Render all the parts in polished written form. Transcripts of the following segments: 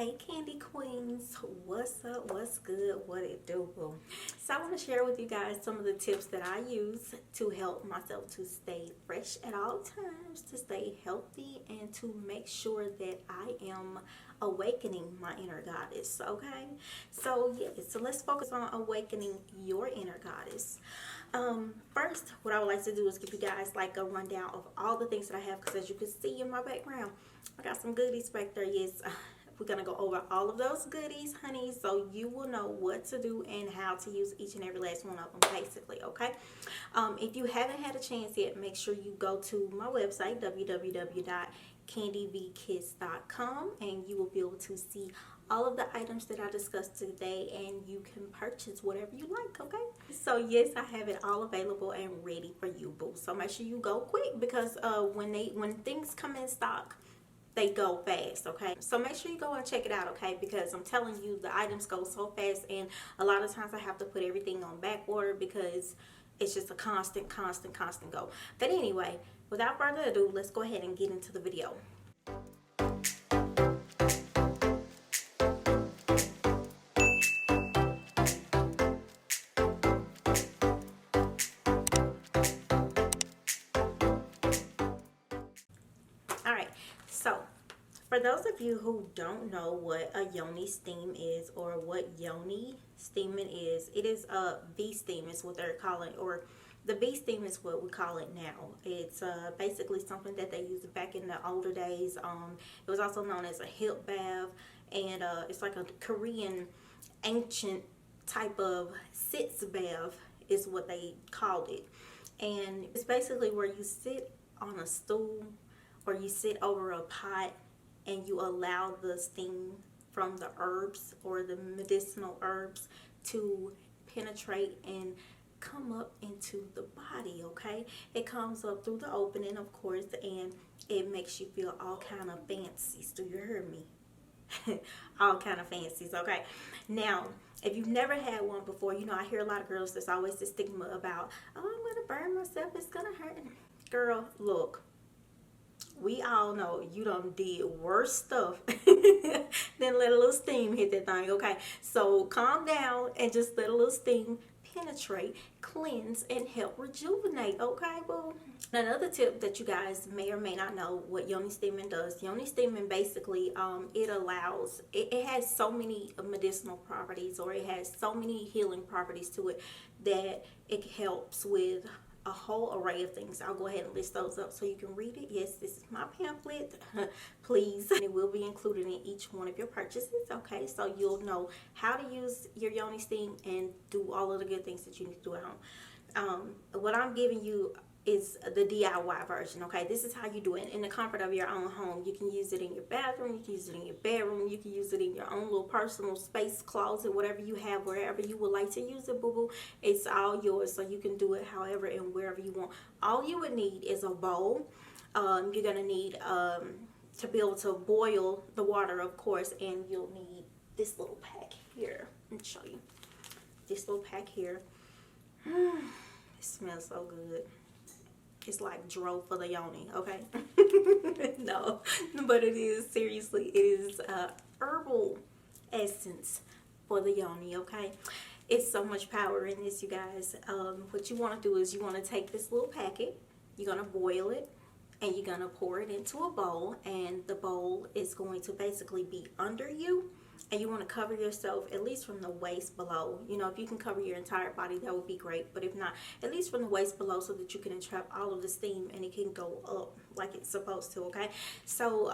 Hey Candy Queens, what's up, what's good, what it do, boo? So I want to share with you guys some of the tips that I use to help myself to stay fresh at all times, to stay healthy, and to make sure that I am awakening my inner goddess, okay? So so let's focus on awakening your inner goddess. First, what I would like to do is give you guys like a rundown of all the things that I have, because as you can see in my background, I got some goodies back there. Yes, we're going to go over all of those goodies, honey, so you will know what to do and how to use each and every last one of them, basically, okay? If you haven't had a chance yet, make sure you go to my website, www.candyvkiss.com, and you will be able to see all of the items that I discussed today, and you can purchase whatever you like, okay? So yes, I have it all available and ready for you, boo. So make sure you go quick, because when things come in stock, they go fast, okay? So make sure you go and check it out, okay? Because I'm telling you, the items go so fast, and a lot of times I have to put everything on back order because it's just a constant go. But anyway, without further ado, let's go ahead and get into the video. Alright, so for those of you who don't know what a Yoni steam is, or what Yoni steaming is, it is a V steam is what they're calling, or the V steam is what we call it now. It's basically something that they used back in the older days. It was also known as a hip bath, and it's like a Korean ancient type of cysts bath is what they called it. And it's basically where you sit on a stool or you sit over a pot and you allow the steam from the herbs or the medicinal herbs to penetrate and come up into the body, okay? It comes up through the opening, of course, and it makes you feel all kind of fancies. Do you hear me? All kind of fancies, okay? Now, if you've never had one before, you know, I hear a lot of girls, there's always this stigma about, oh, I'm gonna burn myself, it's gonna hurt. Girl, look, we all know you done did worse stuff than let a little steam hit that thing, okay? So calm down and just let a little steam penetrate, cleanse, and help rejuvenate, okay, boo? Another tip that you guys may or may not know what Yoni steaming does. Yoni steaming basically, it has so many medicinal properties, or it has so many healing properties to it, that it helps with a whole array of things. I'll go ahead and list those up so you can read it. Yes, this is my pamphlet, please. And it will be included in each one of your purchases, okay? So you'll know how to use your Yoni steam and do all of the good things that you need to do at home. What I'm giving you is the DIY version, okay? This is how you do it in the comfort of your own home. You can use it in your bathroom, you can use it in your bedroom, you can use it in your own little personal space, closet, whatever you have, wherever you would like to use it, boo-boo. It's all yours, so you can do it however and wherever you want. All you would need is a bowl. You're gonna need to be able to boil the water, of course, and you'll need this little pack here. Let me show you. This little pack here. It smells so good. It's like dro for the Yoni, okay? No, but it is, seriously, it is herbal essence for the Yoni, okay? It's so much power in this, you guys. What you want to do is you want to take this little packet, you're going to boil it, and you're going to pour it into a bowl, and the bowl is going to basically be under you. And you want to cover yourself at least from the waist below. You know, if you can cover your entire body, that would be great. But if not, at least from the waist below, so that you can entrap all of the steam and it can go up like it's supposed to, okay? So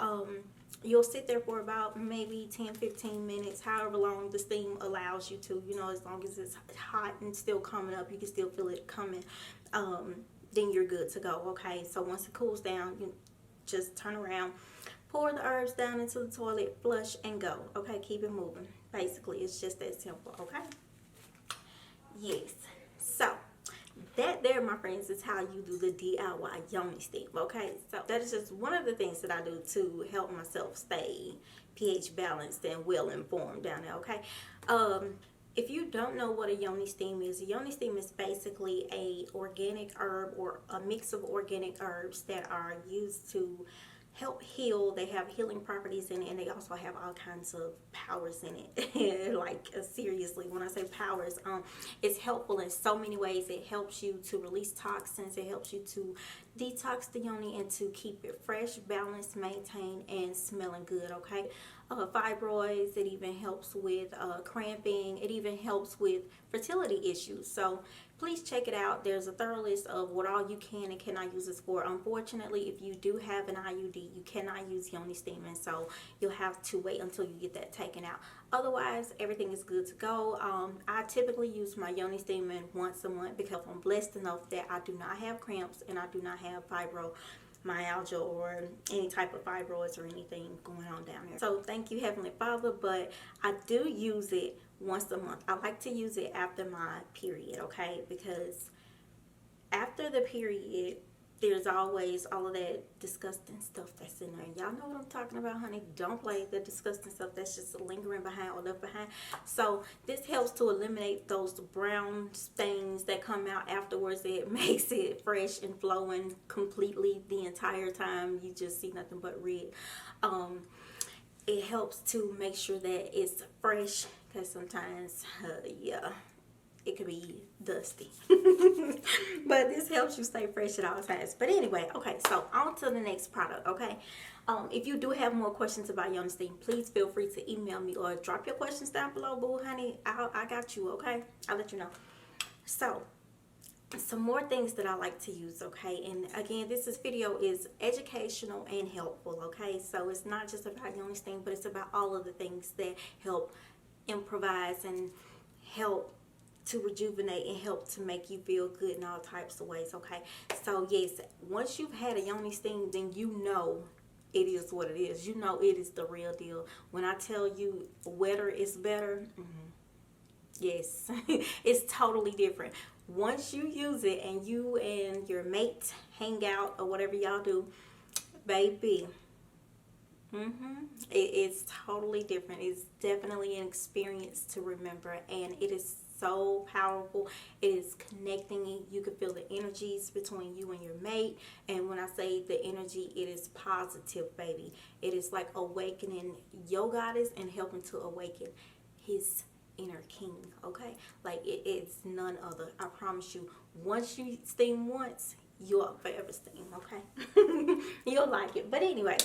you'll sit there for about maybe 10-15 minutes, however long the steam allows you to. You know, as long as it's hot and still coming up, you can still feel it coming. Then you're good to go, okay? So once it cools down, you just turn around, pour the herbs down into the toilet, flush, and go. Okay, keep it moving. Basically, it's just that simple, okay? Yes. So, that there, my friends, is how you do the DIY Yoni steam, okay? So, that is just one of the things that I do to help myself stay pH balanced and well-informed down there, okay? If you don't know what a Yoni steam is, a Yoni steam is basically a organic herb or a mix of organic herbs that are used to help heal. They have healing properties in it, and they also have all kinds of powers in it. Like seriously, when I say powers, it's helpful in so many ways. It helps you to release toxins. It helps you to detox the yoni and to keep it fresh, balanced, maintained, and smelling good. Okay, fibroids. It even helps with cramping. It even helps with fertility issues. So please check it out. There's a thorough list of what all you can and cannot use this for. Unfortunately, if you do have an IUD, you cannot use yoni steaming, so you'll have to wait until you get that taken out. Otherwise, everything is good to go. I typically use my yoni steaming once a month because I'm blessed enough that I do not have cramps and I do not have fibromyalgia or any type of fibroids or anything going on down there. So thank you, Heavenly Father, but I do use it once a month. I like to use it after my period, okay? Because after the period, there's always all of that disgusting stuff that's in there. Y'all know what I'm talking about, honey. Don't play the disgusting stuff that's just lingering behind or left behind. So this helps to eliminate those brown stains that come out afterwards. It makes it fresh and flowing completely the entire time. You just see nothing but red. It helps to make sure that it's fresh, because sometimes, yeah, it could be dusty. But this helps you stay fresh at all times. But anyway, okay, so on to the next product, okay? If you do have more questions about Yoni steam, please feel free to email me or drop your questions down below, boo, honey. I got you, okay? I'll let you know. So, some more things that I like to use, okay? And again, this video is educational and helpful, okay? So it's not just about Yoni steam, but it's about all of the things that help improvise and help to rejuvenate and help to make you feel good in all types of ways, okay? So yes, once you've had a Yoni steam, then you know it is what it is. You know it is the real deal. When I tell you wetter is better, yes, it's totally different. Once you use it and you and your mate hang out or whatever y'all do, baby, it's totally different. It's definitely an experience to remember, and it is so powerful. It is connecting. You can feel the energies between you and your mate, and when I say the energy, it is positive, baby. It is like awakening your goddess and helping to awaken his inner king, okay? Like it's none other. I promise you, once you steam once, you'll forever steam, okay? You'll like it. But anyway,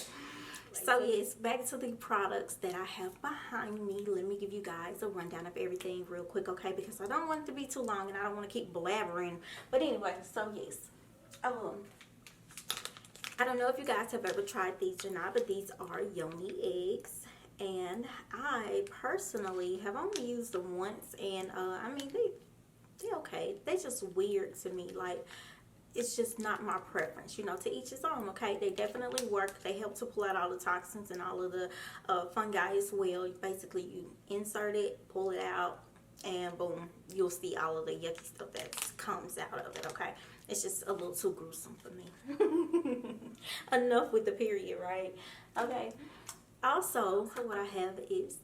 so yes, back to the products that I have behind me. Let me give you guys a rundown of everything real quick, okay? Because I don't want it to be too long and I don't want to keep blabbering. But anyway, so yes, I don't know if you guys have ever tried these or not, but these are Yoni eggs. And I personally have only used them once, and I mean, they're okay. They're just weird to me. Like, it's just not my preference, you know, to each his own, okay? They definitely work. They help to pull out all the toxins and all of the fungi as well. Basically, you insert it, pull it out, and boom, you'll see all of the yucky stuff that comes out of it, okay? It's just a little too gruesome for me. Enough with the period, right? Okay. Also, what I have is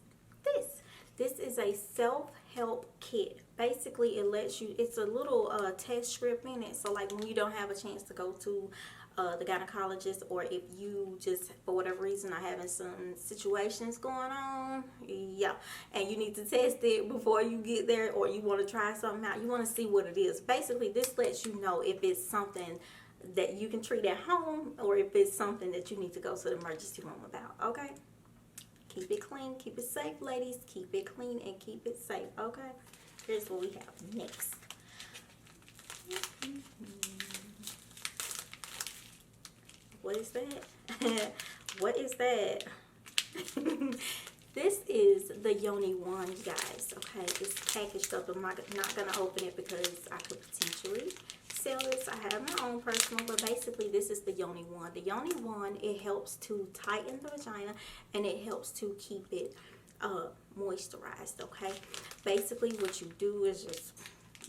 this. This is a self-help kit. Basically, it lets you, it's a little test strip in it. So, like, when you don't have a chance to go to the gynecologist, or if you just, for whatever reason, are having some situations going on, yeah, and you need to test it before you get there, or you want to try something out, you want to see what it is. Basically, this lets you know if it's something that you can treat at home, or if it's something that you need to go to the emergency room about, okay? Keep it clean, keep it safe, ladies. Keep it clean and keep it safe, okay? Here's what we have next. What is that? What is that? This is the Yoni wand, you guys, okay? It's packaged up. I'm not going to open it because I could potentially sell this. I have my own personal, but basically this is the Yoni wand. The Yoni wand, it helps to tighten the vagina, and it helps to keep it moisturized, okay? Basically what you do is just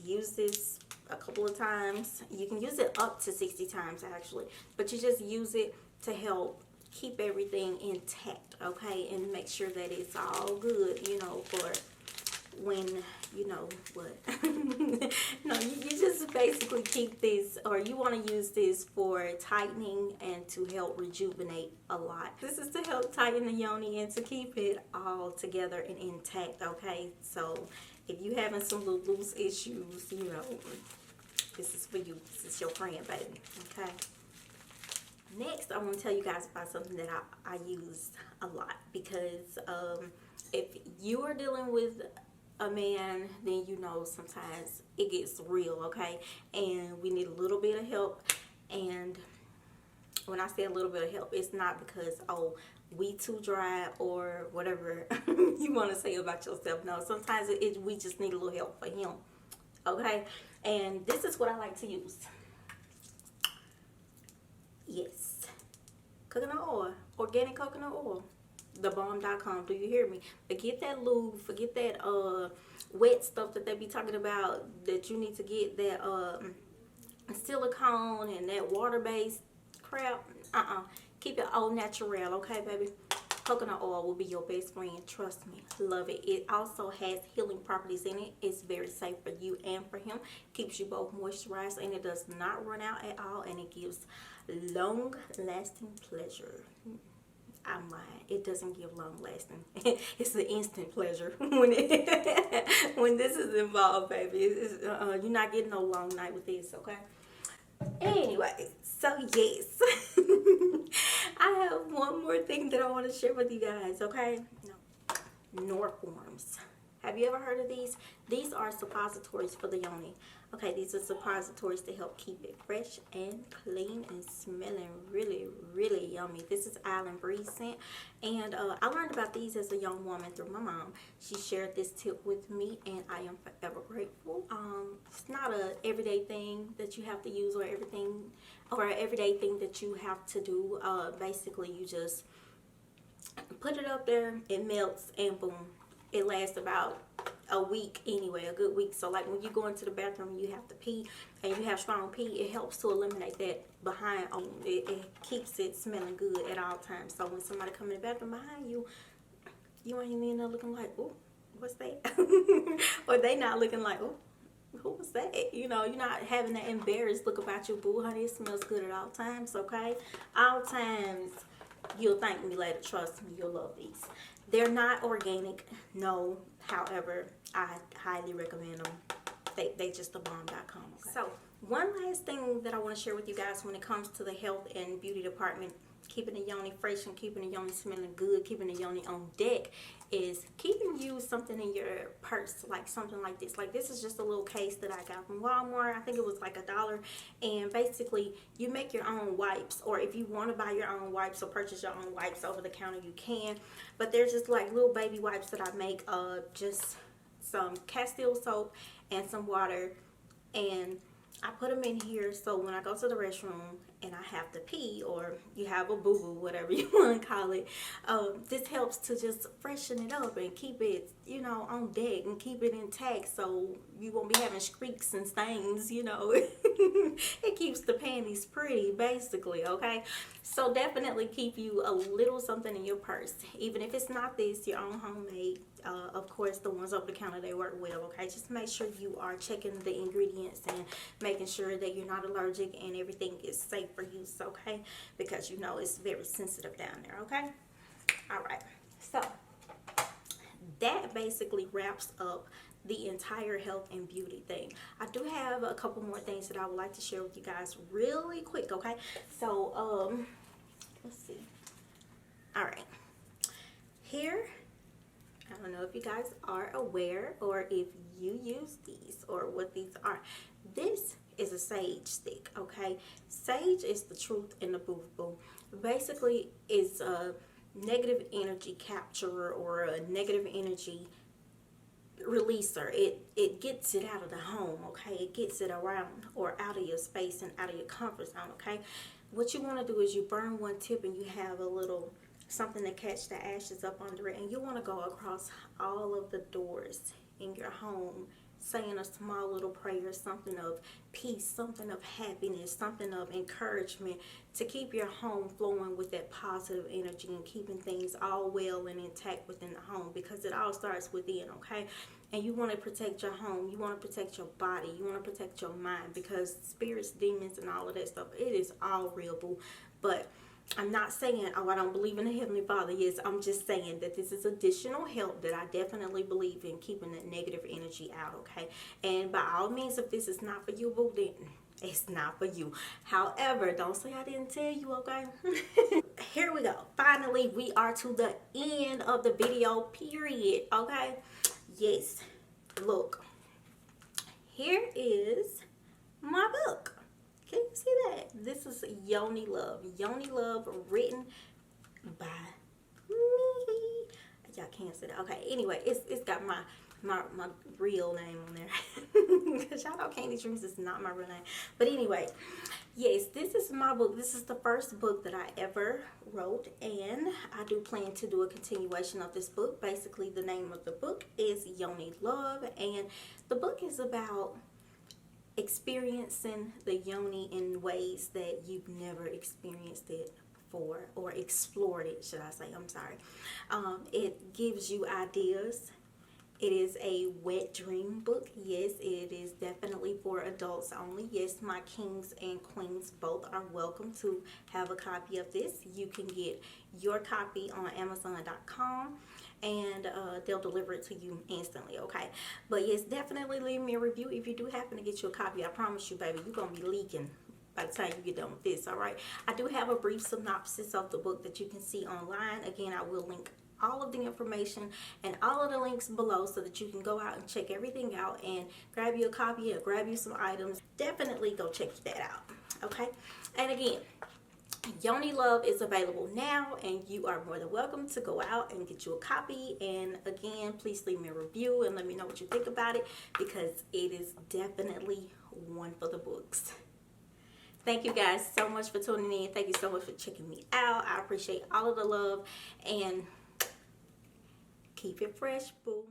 use this a couple of times. You can use it up to 60 times actually, but you just use it to help keep everything intact, okay? And make sure that it's all good, you know, for when, you know what, no, you just basically keep this, or you want to use this for tightening and to help rejuvenate a lot. This is to help tighten the yoni and to keep it all together and intact, okay? So if you having some little loose issues, you know, this is for you. This is your friend, baby, okay? Next, I want to tell you guys about something that I use a lot, because if you are dealing with a man, then you know sometimes it gets real, okay? And we need a little bit of help. And when I say a little bit of help, it's not because, oh, we too dry or whatever you want to say about yourself. No, sometimes we just need a little help for him, okay? And this is what I like to use. Yes, coconut oil, organic coconut oil, thebomb.com. Do you hear me? Forget that lube, forget that wet stuff that they be talking about, that you need to get that silicone and that water-based crap. Keep it all natural, okay, baby? Coconut oil will be your best friend. Trust me. Love it. It also has healing properties in it. It's very safe for you and for him. Keeps you both moisturized, and it does not run out at all, and it gives long-lasting pleasure. I'm lying. It doesn't give long-lasting. It's an instant pleasure when when this is involved, baby. You're not getting no long night with this, okay? Anyway, so yes, I have one more thing that I want to share with you guys, okay? No. Norforms. Have you ever heard of these? These are suppositories for the yoni. Okay, these are suppositories to help keep it fresh and clean and smelling really, really yummy. This is Island Breeze scent. And I learned about these as a young woman through my mom. She shared this tip with me, and I am forever grateful. It's not a everyday thing that you have to use, or everyday thing that you have to do. Basically, you just put it up there, it melts, and boom. It lasts about a week anyway, a good week. So like when you go into the bathroom, you have to pee, and you have strong pee, it helps to eliminate that behind. It keeps it smelling good at all times. So when somebody come in the bathroom behind you, you ain't in there looking like, oh, what's that? Or they not looking like, oh, who was that? You know, you're not having that embarrassed look about you. Boo, honey, it smells good at all times, okay? All times. You'll thank me later. Trust me, you'll love these. They're not organic, no. However, I highly recommend them. They just thebomb.com. Okay? So, one last thing that I want to share with you guys when it comes to the health and beauty department, keeping the yoni fresh and keeping the yoni smelling good, keeping the yoni on deck, is keeping you something in your purse, like something like this. Like this is just a little case that I got from Walmart. I think it was like $1. And basically, you make your own wipes, or if you want to buy your own wipes or purchase your own wipes over the counter, you can. But they're just like little baby wipes that I make. Just some Castile soap and some water, and I put them in here, so when I go to the restroom and I have to pee, or you have a boo-boo, whatever you want to call it, this helps to just freshen it up and keep it, you know, on deck and keep it intact, so you won't be having streaks and stains, you know. It keeps the panties pretty, basically, okay? So definitely keep you a little something in your purse, even if it's not this, your own homemade. Of course, the ones over the counter, they work well, okay? Just make sure you are checking the ingredients and making sure that you're not allergic and everything is safe for use, okay? Because you know it's very sensitive down there, okay? All right. So that basically wraps up the entire health and beauty thing. I do have a couple more things that I would like to share with you guys really quick, okay? So, let's see. All right. Here, I don't know if you guys are aware or if you use these or what these are. This is a sage stick, okay? Sage is the truth in the boo-boo. Basically, it's a negative energy capturer or a negative energy releaser. It gets it out of the home, okay? It gets it around or out of your space and out of your comfort zone, okay? What you want to do is you burn one tip and you have a little something to catch the ashes up under it, and you want to go across all of the doors in your home saying a small little prayer, something of peace, something of happiness, something of encouragement to keep your home flowing with that positive energy and keeping things all well and intact within the home, because it all starts within, okay? And you want to protect your home, you want to protect your body, you want to protect your mind, because spirits, demons, and all of that stuff, it is all real, boo. But I'm not saying, oh, I don't believe in the Heavenly Father. Yes, I'm just saying that this is additional help that I definitely believe in keeping that negative energy out, okay? And by all means, if this is not for you, boo, then it's not for you. However, don't say I didn't tell you, okay? Here we go. Finally, we are to the end of the video, period, okay? Yes, look. Here is my book. Can you see that? This is Yoni Love. Yoni Love, written by me. Y'all can't see that. Okay, anyway, it's got my real name on there. Because y'all know Candy Dreams is not my real name. But anyway, yes, this is my book. This is the first book that I ever wrote. And I do plan to do a continuation of this book. Basically, the name of the book is Yoni Love. And the book is about experiencing the yoni in ways that you've never experienced it before, or explored it, should I say. I'm sorry. It gives you ideas. It is a wet dream book. Yes, it is definitely for adults only. Yes, my kings and queens both are welcome to have a copy of this. You can get your copy on Amazon.com, and they'll deliver it to you instantly, okay? But yes, definitely leave me a review if you do happen to get you a copy. I promise you, baby, you're going to be leaking by the time you get done with this, all right? I do have a brief synopsis of the book that you can see online. Again, I will link all of the information and all of the links below so that you can go out and check everything out and grab you a copy or grab you some items. Definitely go check that out, okay? And again, Yoni Love is available now, and you are more than welcome to go out and get you a copy. And again, please leave me a review and let me know what you think about it, because it is definitely one for the books. Thank you guys so much for tuning in. Thank you so much for checking me out. I appreciate all of the love, and keep it fresh, boo.